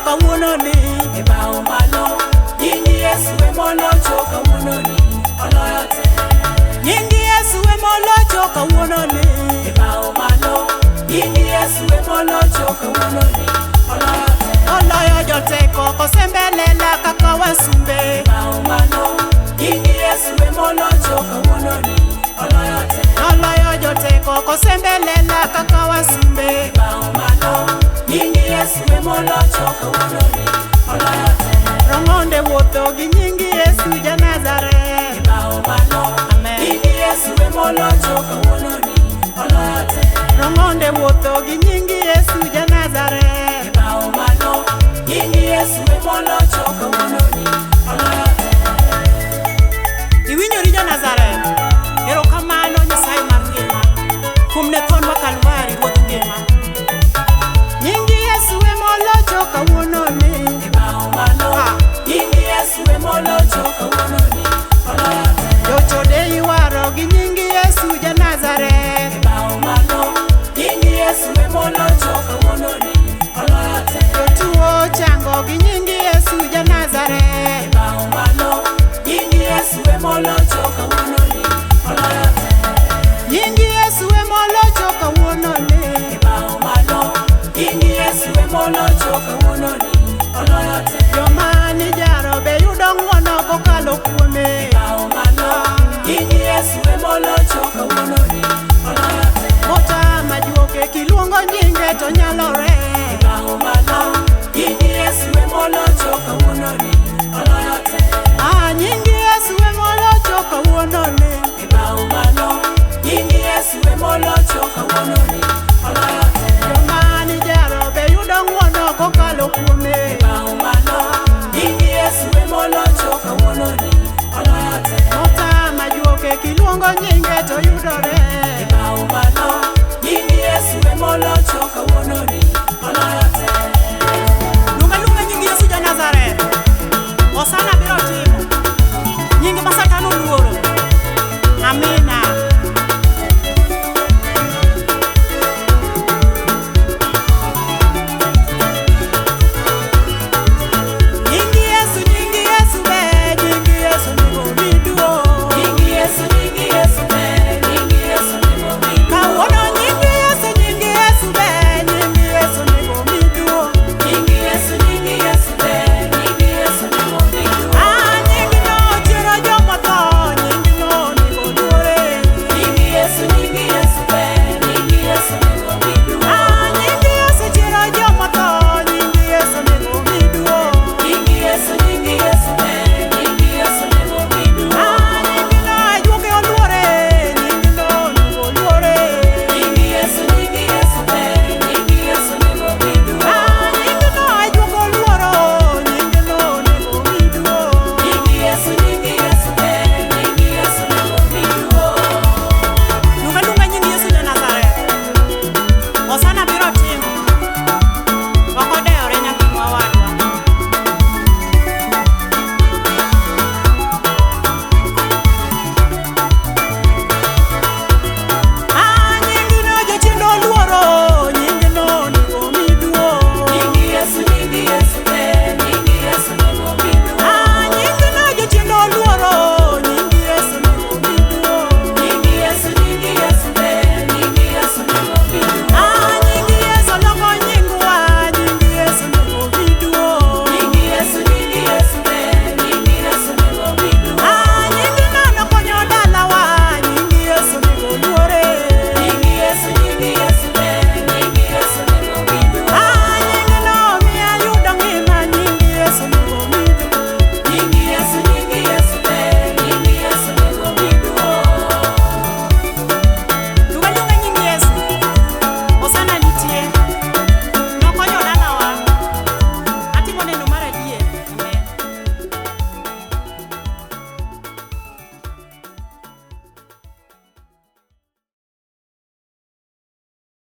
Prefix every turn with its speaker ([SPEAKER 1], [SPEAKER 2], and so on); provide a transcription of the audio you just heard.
[SPEAKER 1] kawuononi.
[SPEAKER 2] E bao malo, nyingi Yesu emolocho kawuononi, oloyo te.
[SPEAKER 1] Nyingi Yesu emolocho kawuononi.
[SPEAKER 2] E bao malo, nyingi Yesu emolocho kawuononi, oloyo te.
[SPEAKER 1] Oloyo joteko kosembelela kaka wasumbe.
[SPEAKER 2] E bao malo, nyingi Yesu emolocho kawuononi, oloyo te.
[SPEAKER 1] Oloyo joteko kosembelela kaka wasumbe.
[SPEAKER 2] E bao malo, nyingi Yesu emolocho kawuononi, oloyo te.
[SPEAKER 1] Romonde wuotho gi nyingi Yesu ja Nazareth.
[SPEAKER 2] E bao malo,
[SPEAKER 1] Amen.
[SPEAKER 2] nyingi Yesu emolocho kawuononi, oloyo te.
[SPEAKER 1] Romonde wuotho gi nyingi Yesu ja Nazareth.
[SPEAKER 2] E bao malo, nyingi Yesu emolocho kawuononi, oloyo te.
[SPEAKER 1] Iwinjori ja Nazareth. Erokamano Nyasaye mar ngima kuom ne thonwa Kalvari ruodh ngima. Nyingi Yesu emolocho kawuononi.
[SPEAKER 2] E bao malo, nyingi Yesu emolocho kawuononi, oloyo te.
[SPEAKER 1] Jochode ywaro gi nyingi Yesu ja Nazareth.
[SPEAKER 2] E bao malo, nyingi Yesu emolocho kawuononi, oloyo te.
[SPEAKER 1] Jotuo chango gi nyingi Yesu ja Nazareth.
[SPEAKER 2] E bao malo, nyingi Yesu emolocho kawuononi, oloyo te.
[SPEAKER 1] Nyingi Yesu emolocho kawuononi.
[SPEAKER 2] E bao malo, nyingi Yesu emolocho kawuononi, oloyo te.
[SPEAKER 1] Joma ni jaro be yudo ng'wono kokalo kuome.
[SPEAKER 2] E bao malo, nyingi Yesu emolocho kawuononi, oloyo te.
[SPEAKER 1] Motama juoke kiluongo nyinge to nyalore.
[SPEAKER 2] E bao malo, nyingi Yesu emolocho kawuononi, oloyo te.
[SPEAKER 1] Nyingi Yesu emolocho kawuononi.
[SPEAKER 2] E bao malo, nyingi Yesu emolocho kawuononi,